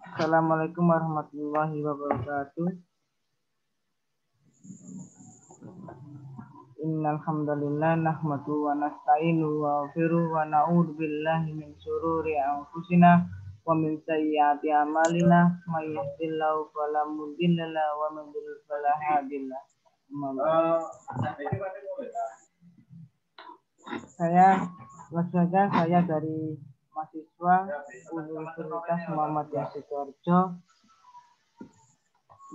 Assalamualaikum warahmatullahi wabarakatuh. Innal hamdalillah nahmaduhu wa nasta'inuhu wa nastaghfiruhu wa na'udzu billahi min shururi anfusina wa min sayyiati a'malina may yahdihillahu fala mudilla lahu wa man yudlil fala hadiya lahu. Saya dari mahasiswa Universitas Muhammadiyah Sidoarjo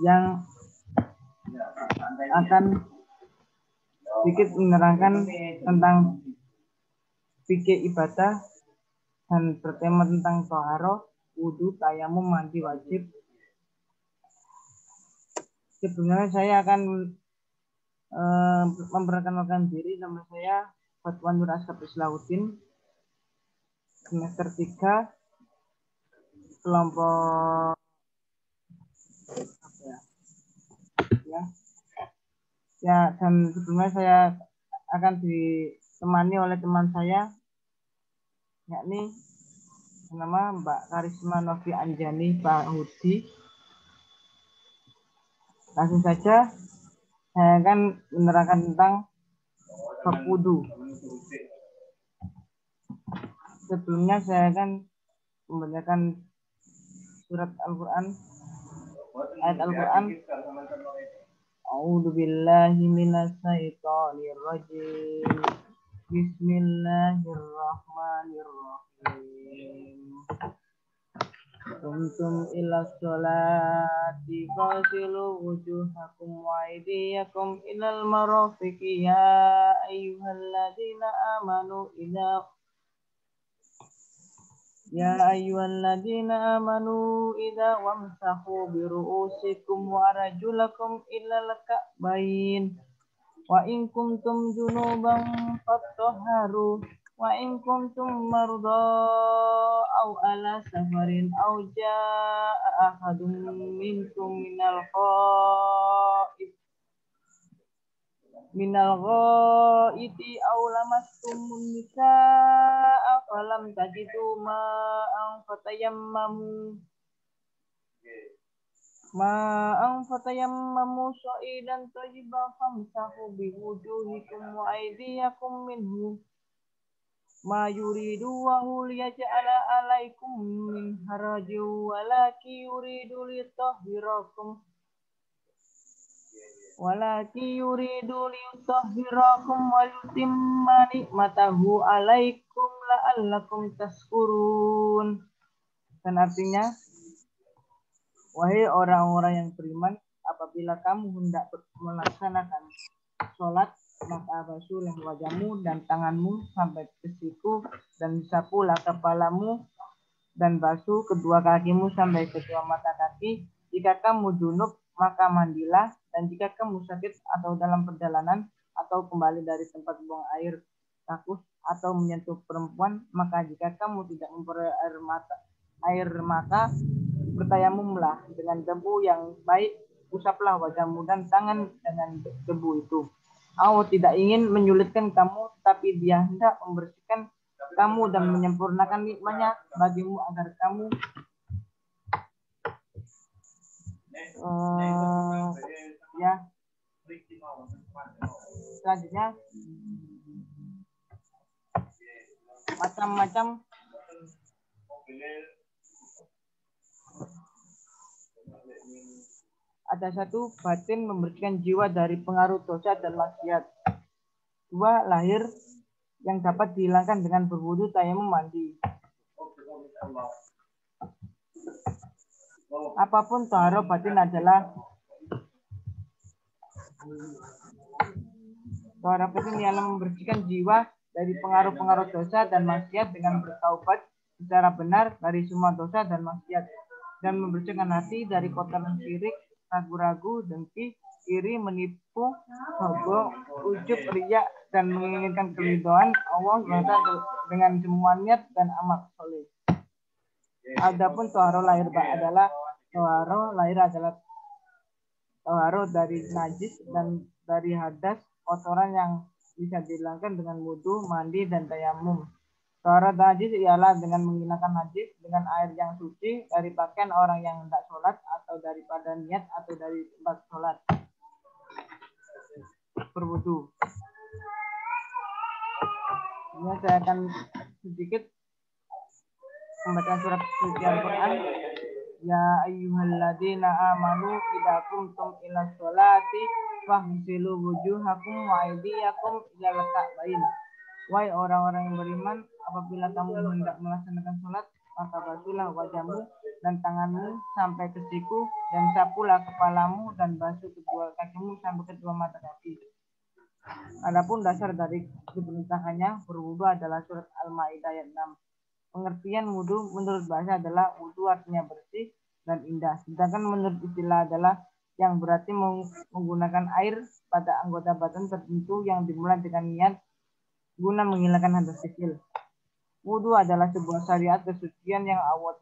yang akan sedikit menerangkan tentang fikih ibadah dan bertema tentang toharoh, wudu, tayamum, mandi wajib. Sebelumnya saya akan memperkenalkan diri. Nama saya Fatwan Nur Askab Islauddin, semester 3 kelompok dan sebelumnya saya akan ditemani oleh teman saya, yakni nama Mbak Karisma Novi Anjani Pahudi. Langsung saja saya akan menerangkan tentang bab wudu. Sebelumnya saya akan membacakan surat Al-Quran, ayat Al-Quran. A'udzu billahi minasy syaithanir rajim. Bismillahirrahmanirrahim. Kuntum ila sholati fasilu wujuhakum wa aydiyakum ilal marafiqi ya ayyuhalladzina amanu idza wamsahu bi ru'usikum wa arjulakum ilal ka'bayn wa in kuntum junuban fatahharu wa in kuntum marda aw ala safarin aw jaa ahadun minkum minal ghaiti aw lamastumun nisaa falam tajidu ma'an fatayammamu sa'idan thayyiban famsahu biwujuhikum wa aydiyakum minhu ma yuridu wa liyaj'ala 'alaikum min harajin walakin yuridu liyutahhirakum wa yutimma ni'matahu 'alaikum la'allakum tashkurun. Dan artinya, wahai orang-orang yang beriman, apabila kamu hendak melaksanakan sholat, maka basuhlah wajahmu dan tanganmu sampai ke siku, dan sapulah kepalamu, dan basuh kedua kakimu sampai kedua mata kaki. Jika kamu junub, maka mandilah, dan jika kamu sakit atau dalam perjalanan, atau kembali dari tempat buang air rakus, atau menyentuh perempuan, maka jika kamu tidak memperoleh air maka bertayamumlah dengan debu yang baik, usaplah wajahmu dan tangan dengan debu itu. Allah tidak ingin menyulitkan kamu, tapi Dia hendak membersihkan kamu dan menyempurnakan nikmat-Nya bagimu agar kamu selanjutnya macam-macam ada satu, batin membersihkan jiwa dari pengaruh dosa dan maksiat. 2, lahir yang dapat dihilangkan dengan berwudu, tayamum, mandi. Apapun taharah batin adalah taharah batin yang membersihkan jiwa dari pengaruh-pengaruh dosa dan maksiat dengan bertaubat secara benar dari semua dosa dan maksiat, dan membersihkan hati dari kotoran syirik, ragu-ragu, dengki, iri, menipu, sombong, ujub, riya, dan menginginkan keridhaan Allah dengan semua niat dan amal soleh. Adapun taharah lahir adalah taharah dari najis dan dari hadas, kotoran yang bisa dihilangkan dengan wudu, mandi, dan tayamum. Taharat najis ialah dengan menghilangkan najis dengan air yang suci dari pakaian orang yang hendak sholat atau daripada niat atau dari tempat sholat. Berwudu. Ini saya akan sedikit membaca surat suci Al-Quran. Ya ayyuhalladzina amanu idza qumtum ila sholati faghsilu wujuhakum wa aydiyakum ilal ka'bain. Wahai orang-orang yang beriman, apabila kamu hendak melaksanakan sholat, maka basuhlah wajahmu dan tanganmu sampai ke siku, dan sapulah kepalamu dan basuh kedua kakimu sampai kedua mata kaki. Adapun dasar dari diperintahkannya berwudu adalah surat Al-Maidah ayat 6. Pengertian wudu menurut bahasa adalah wudu artinya bersih dan indah. Sedangkan menurut istilah adalah yang berarti menggunakan air pada anggota badan tertentu yang dimulai dengan niat guna menghilangkan hadas kecil. Wudu adalah sebuah syariat kesucian yang Allah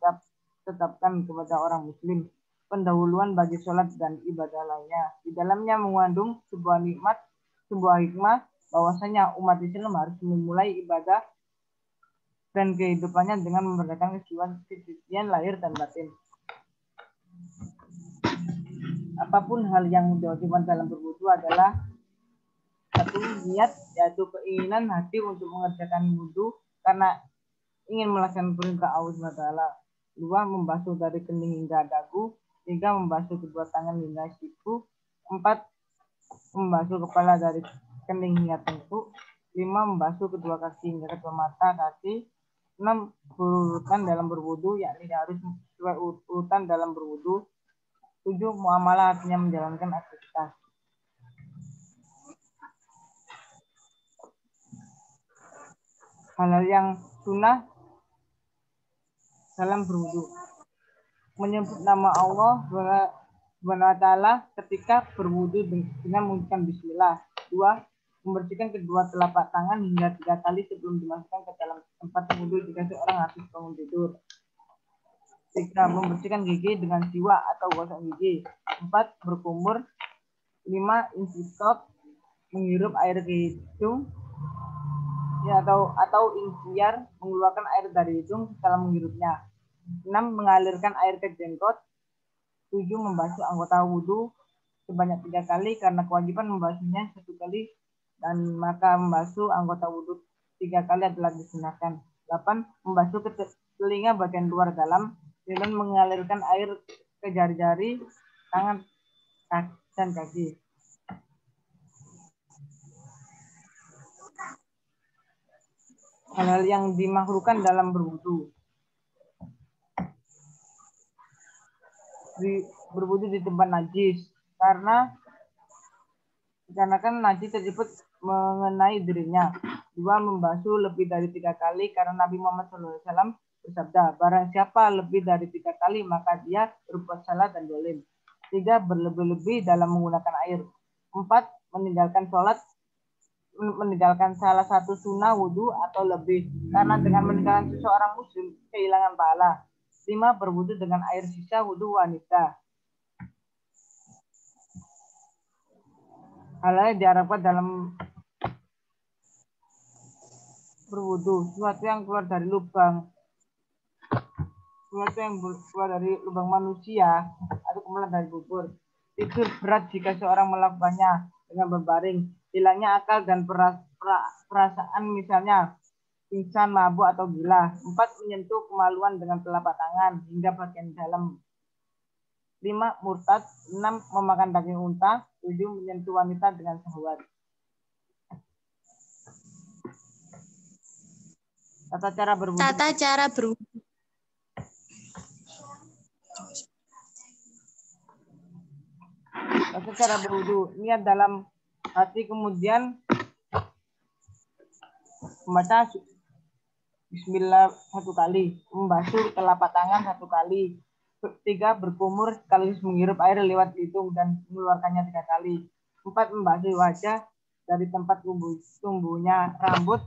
tetapkan kepada orang muslim. Pendahuluan bagi sholat dan ibadah lainnya. Di dalamnya mengandung sebuah nikmat, sebuah hikmah bahwasanya umat Islam harus memulai ibadah dan kehidupannya dengan memerdekakan kesucian lahir dan batin. Apapun hal yang diwajibkan dalam berwudu adalah satu, niat, yaitu keinginan hati untuk mengerjakan wudu karena ingin melaksanakan perintah Allah SWT. Dua, membasuh dari kening hingga dagu. Tiga, membasuh kedua tangan hingga siku. Empat, membasuh kepala dari kening hingga tengkuk. Lima, membasuh kedua kaki hingga kedua mata kaki. 6. Berurutan dalam berwudu, yakni harus sesuai urutan dalam berwudu. 7. Muamalah artinya menjalankan aktivitas. Hal-hal yang sunnah dalam berwudu. Menyebut nama Allah SWT ketika berwudu dengan mengucapkan bismillah. 2. Membersihkan kedua telapak tangan hingga 3 kali sebelum dimasukkan ke dalam tempat wudu jika seorang habis bangun tidur. 3. Membersihkan gigi dengan siwak atau gosok gigi. 4. Berkumur. 5. Insistop, menghirup air ke hidung ya, atau ikhtiar, mengeluarkan air dari hidung setelah menghirupnya. 6. Mengalirkan air ke jenggot. 7. Membasuh anggota wudu sebanyak 3 kali karena kewajiban membasuhnya 1 kali, dan maka membasuh anggota wudu 3 kali adalah disunahkan. 8. Membasuh ke telinga bagian luar dalam dengan mengalirkan air ke jari-jari, tangan, dan kaki. Hal-hal yang dimakruhkan dalam berwudu. Berwudu di tempat najis karena kan najis tersebut mengenai dirinya. 2. Membasuh lebih dari 3 kali karena Nabi Muhammad SAW bersabda, barang siapa lebih dari 3 kali maka dia berbuat salah dan zalim. 3. Berlebih-lebih dalam menggunakan air. 4. Meninggalkan salah satu sunnah wudu atau lebih karena dengan meninggalkan seseorang muslim kehilangan pahala. 5. Berwudu dengan air sisa wudu wanita. Hal-hal yang diharapkan dalam berwudu, sesuatu yang keluar dari lubang manusia atau kemudian dari bubur. Tidur berat jika seorang melakukannya dengan berbaring. Hilangnya akal dan perasaan, misalnya pingsan, mabuk, atau gila. 4. Menyentuh kemaluan dengan telapak tangan hingga bagian dalam. 5. Murtad. 6. Memakan daging unta. 7. Menyentuh wanita dengan syahwat. Tata cara berwudu. Tata cara berwudu. Niat dalam hati, kemudian membaca bismillah 1 kali, membasuh telapak tangan 1 kali. 3. Berkumur sekaligus menghirup air lewat hidung dan mengeluarkannya 3 kali. 4. Membasuh wajah dari tempat tumbuhnya rambut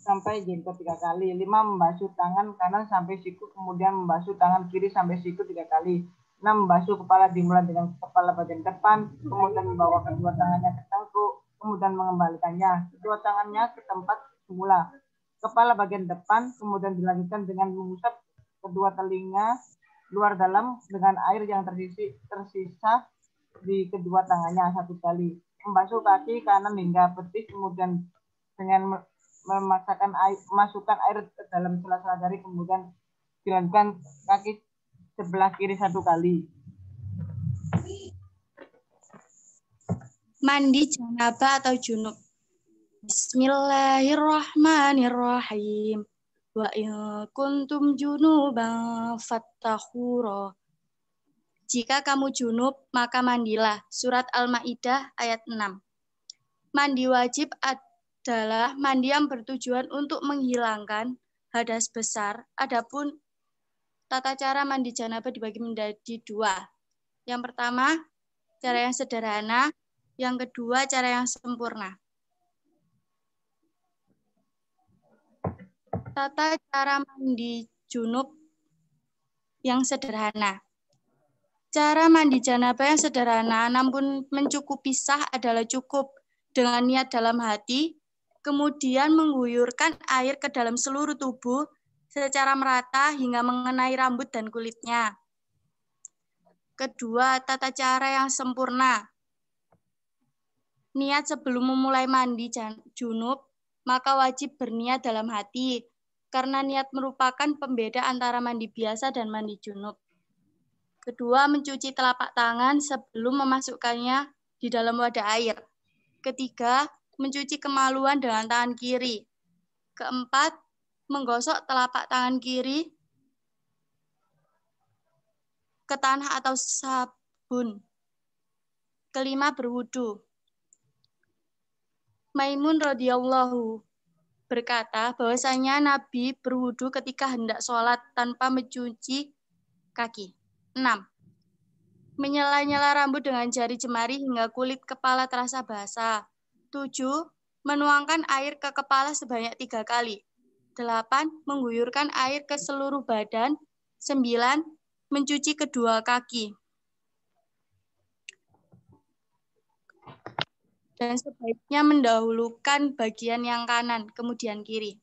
sampai jenggot 3 kali. 5. Membasuh tangan kanan sampai siku, kemudian membasuh tangan kiri sampai siku 3 kali. 6. Membasuh kepala dimulai dengan kepala bagian depan, kemudian membawa kedua tangannya ke tengkuk, kemudian mengembalikannya kedua tangannya ke tempat semula. kepala bagian depan, kemudian dilanjutkan dengan mengusap kedua telinga luar dalam dengan air yang tersisa di kedua tangannya 1 kali. Membasuh kaki kanan hingga betis, kemudian dengan masukkan air ke dalam sela-sela jari, kemudian dilanjutkan kaki sebelah kiri 1 kali. Mandi janabah atau junub. Bismillahirrahmanirrahim. Wa in kuntum junuban fattahura. Jika kamu junub, maka mandilah. Surat Al-Maidah ayat 6. Mandi wajib adalah mandi yang bertujuan untuk menghilangkan hadas besar. Adapun tata cara mandi janabah dibagi menjadi 2. Yang pertama, cara yang sederhana. Yang kedua, cara yang sempurna. Tata cara mandi junub yang sederhana. Cara mandi janabah yang sederhana namun mencukupi sah adalah cukup dengan niat dalam hati, kemudian mengguyurkan air ke dalam seluruh tubuh secara merata hingga mengenai rambut dan kulitnya. Kedua, tata cara yang sempurna. Niat sebelum memulai mandi junub, maka wajib berniat dalam hati, karena niat merupakan pembeda antara mandi biasa dan mandi junub. Kedua, mencuci telapak tangan sebelum memasukkannya di dalam wadah air. Ketiga, mencuci kemaluan dengan tangan kiri. Keempat, menggosok telapak tangan kiri ke tanah atau sabun. Kelima, berwudu. Maimun radhiyallahu berkata bahwasanya Nabi berwudu ketika hendak sholat tanpa mencuci kaki. 6. Menyela-nyela rambut dengan jari jemari hingga kulit kepala terasa basah. 7. Menuangkan air ke kepala sebanyak 3 kali. 8. Mengguyurkan air ke seluruh badan. 9. Mencuci kedua kaki. Dan sebaiknya mendahulukan bagian yang kanan, kemudian kiri.